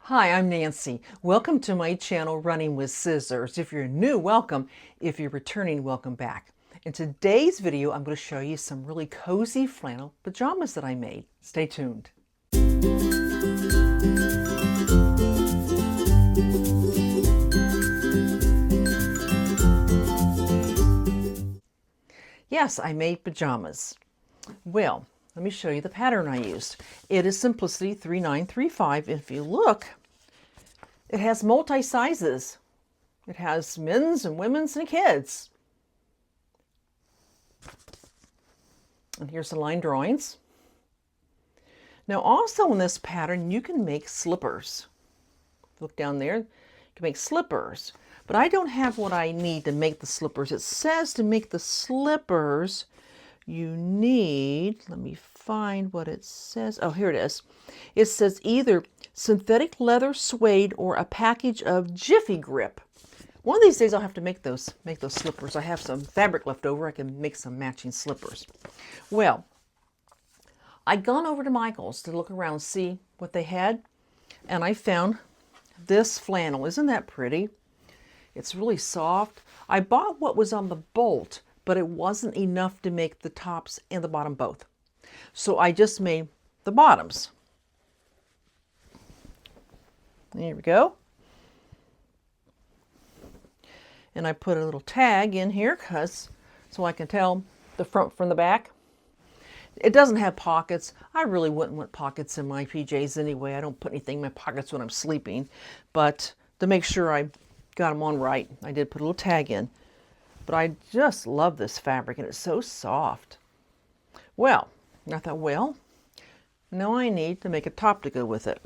Hi, I'm Nancy. Welcome to my channel, Running with Scissors. If you're new, welcome. If you're returning, welcome back. In today's video, I'm going to show you some really cozy flannel pajamas that I made. Stay tuned. Yes, I made pajamas. Well, let me show you the pattern I used. It is Simplicity 3935. If you look, it has multi-sizes. It has men's and women's and kids. And here's the line drawings. Now also in this pattern, you can make slippers. Look down there, you can make slippers. But I don't have what I need to make the slippers. It says to make the slippers, you need, let me find what it says. Oh, here it is. It says either synthetic leather, suede, or a package of Jiffy Grip. One of these days I'll have to make those slippers. I have some fabric left over. I can make some matching slippers. Well, I'd gone over to Michael's to look around and see what they had, and I found this flannel. Isn't that pretty? It's really soft. I bought what was on the bolt, but it wasn't enough to make the tops and the bottom both. So I just made the bottoms. There we go. And I put a little tag in here so I can tell the front from the back. It doesn't have pockets. I really wouldn't want pockets in my PJs anyway. I don't put anything in my pockets when I'm sleeping. But to make sure I got them on right, I did put a little tag in. But I just love this fabric, and it's so soft. Well, I thought, well, now I need to make a top to go with it.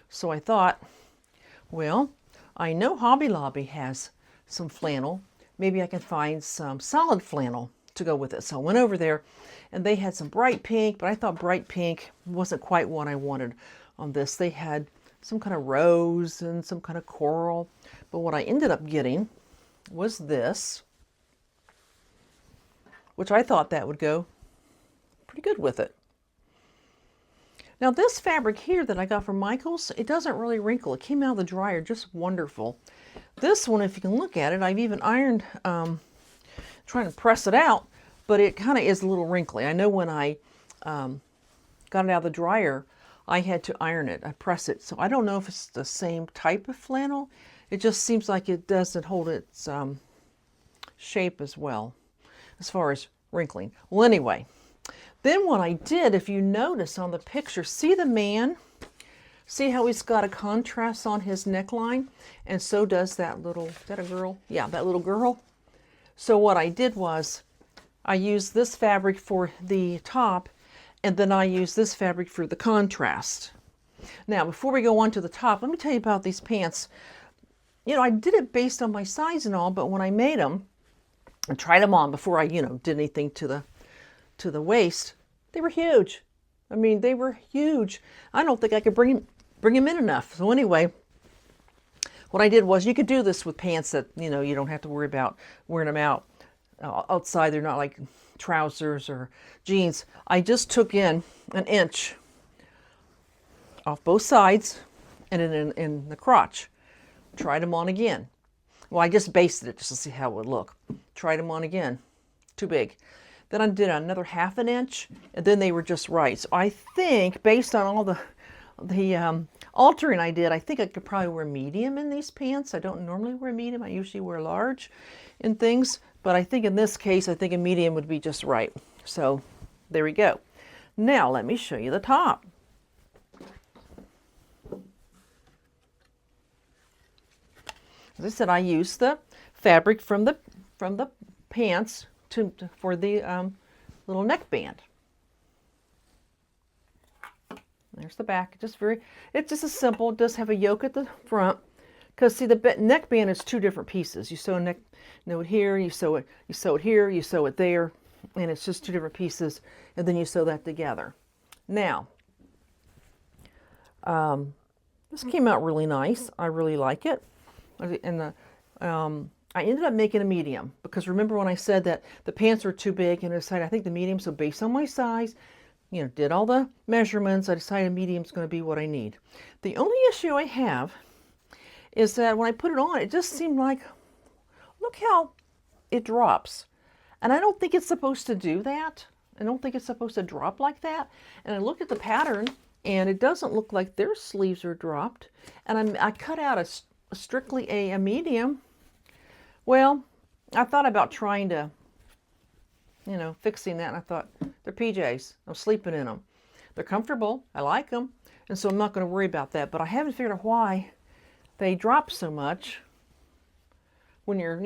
So I thought, well, I know Hobby Lobby has some flannel. Maybe I can find some solid flannel to go with it. So I went over there, and they had some bright pink, but I thought bright pink wasn't quite what I wanted on this. They had some kind of rose and some kind of coral. But what I ended up getting was this, which I thought that would go pretty good with it. Now this fabric here that I got from Michael's, it doesn't really wrinkle. It came out of the dryer just wonderful. This one, if you can look at it, I've even ironed, trying to press it out, but it kind of is a little wrinkly. I know when I got it out of the dryer, I had to iron it. I press it. So I don't know if it's the same type of flannel. It just seems like it doesn't hold its shape as well as far as wrinkling. Well, anyway, then what I did, if you notice on the picture, see the man? See how he's got a contrast on his neckline? And so does that little, is that a girl? Yeah, that little girl. So what I did was I used this fabric for the top, and then I used this fabric for the contrast. Now, before we go on to the top, let me tell you about these pants. You know, I did it based on my size and all, but when I made them and tried them on before I, did anything to the waist, they were huge. I mean, they were huge. I don't think I could bring them in enough. So anyway, what I did was, you could do this with pants that, you don't have to worry about wearing them out outside. They're not like trousers or jeans. I just took in an inch off both sides and in the crotch. Tried them on again. Well, I just basted it just to see how it would look. Tried them on again. Too big. Then I did another ½ an inch, and then they were just right. So I think, based on all the altering I did, I think I could probably wear medium in these pants. I don't normally wear medium. I usually wear large in things. But I think in this case, I think a medium would be just right. So there we go. Now let me show you the top. As I said, I used the fabric from the pants for the little neckband. There's the back. It's just a simple. It does have a yoke at the front, because see, the neckband is two different pieces. You sew it here, you sew it here, you sew it there, and it's just two different pieces, and then you sew that together. Now, this came out really nice. I really like it. And I ended up making a medium, because remember when I said that the pants were too big, and I decided I think the medium, so based on my size, did all the measurements. I decided medium's going to be what I need. The only issue I have is that when I put it on, it just seemed like, look how it drops. And I don't think it's supposed to do that. I don't think it's supposed to drop like that. And I looked at the pattern, and it doesn't look like their sleeves are dropped. And I cut out strictly a medium. Well, I thought about trying to, fixing that, and I thought, they're PJs. I'm sleeping in them. They're comfortable. I like them. And so I'm not going to worry about that. But I haven't figured out why they drop so much when you're,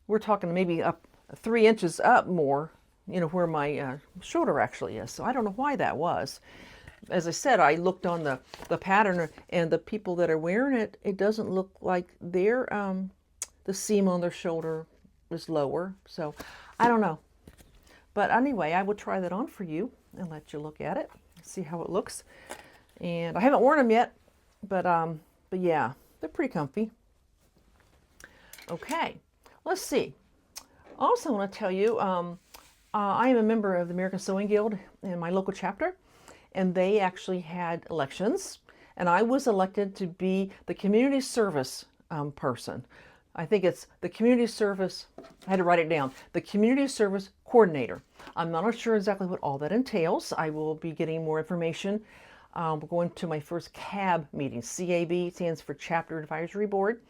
we're talking maybe up 3 inches up more, where my shoulder actually is. So I don't know why that was. As I said, I looked on the pattern, and the people that are wearing it, it doesn't look like their, the seam on their shoulder is lower. So I don't know. But anyway, I will try that on for you and let you look at it, see how it looks. And I haven't worn them yet, but yeah, they're pretty comfy. Okay, let's see. Also, I want to tell you, I am a member of the American Sewing Guild in my local chapter, and they actually had elections, and I was elected to be the community service person. I think it's the community service, I had to write it down, the community service coordinator. I'm not sure exactly what all that entails. I will be getting more information. We're going to my first CAB meeting. CAB stands for Chapter Advisory Board.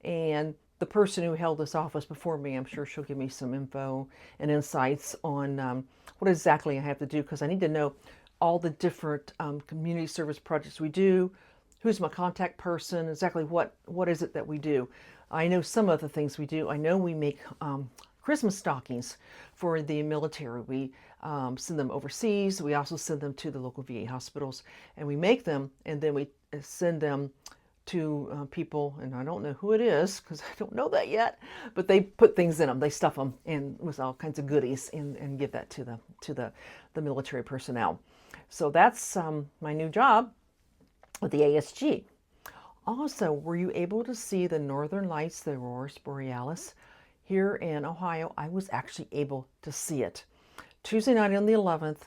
And the person who held this office before me, I'm sure she'll give me some info and insights on what exactly I have to do, because I need to know all the different community service projects we do, who's my contact person, exactly what is it that we do. I know some of the things we do. I know we make Christmas stockings for the military. We send them overseas. We also send them to the local VA hospitals, and we make them, and then we send them to people, and I don't know who it is because I don't know that yet, but they put things in them. They stuff them in with all kinds of goodies and give that to the military personnel. So that's my new job with the ASG. Also, were you able to see the Northern Lights, the Aurora Borealis? Here in Ohio, I was actually able to see it. Tuesday night on the 11th,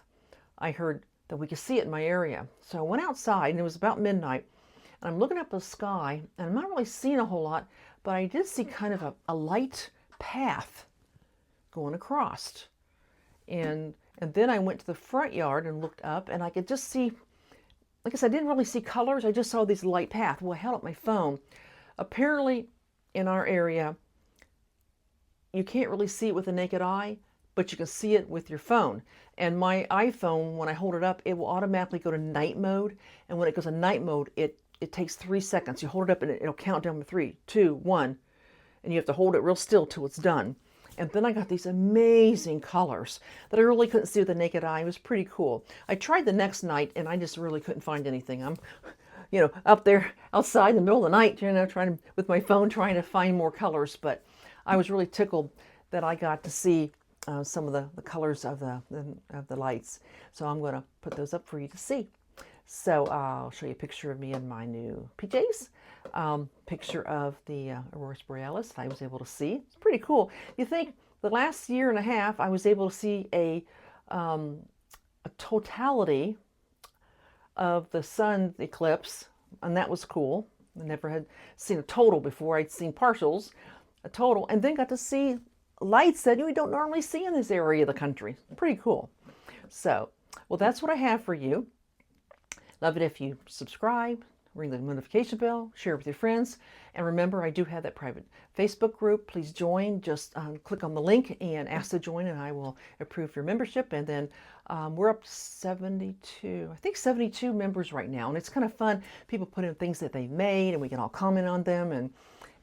I heard that we could see it in my area. So I went outside, and it was about midnight, and I'm looking up the sky, and I'm not really seeing a whole lot, but I did see kind of a light path going across. And then I went to the front yard and looked up, and I could just see, like I said, I didn't really see colors. I just saw this light path. Well, I held up my phone. Apparently, in our area, you can't really see it with the naked eye, but you can see it with your phone. And my iPhone, when I hold it up, it will automatically go to night mode. And when it goes to night mode, it takes 3 seconds. You hold it up and it'll count down to 3, 2, 1. And you have to hold it real still till it's done. And then I got these amazing colors that I really couldn't see with the naked eye. It was pretty cool. I tried the next night, and I just really couldn't find anything. I'm, up there outside in the middle of the night, trying with my phone, trying to find more colors. But I was really tickled that I got to see some of the colors of the lights. So I'm going to put those up for you to see. So I'll show you a picture of me in my new PJs. Picture of the Aurora Borealis I was able to see. It's pretty cool. You think the last year and a half I was able to see a totality of the sun eclipse, and that was cool. I never had seen a total before. I'd seen partials, a total, and then got to see lights that you don't normally see in this area of the country. Pretty cool. So, well, that's what I have for you. Love it if you subscribe, ring the notification bell, share with your friends, and remember, I do have that private Facebook group. Please join. Just click on the link and ask to join, and I will approve your membership. And then we're up to 72, I think 72 members right now, and it's kind of fun. People put in things that they've made, and we can all comment on them, and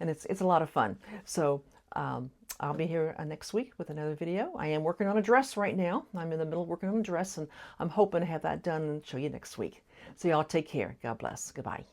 it's a lot of fun. So I'll be here next week with another video. I am working on a dress right now. I'm in the middle of working on a dress, and I'm hoping to have that done and show you next week. So y'all take care. God bless. Goodbye.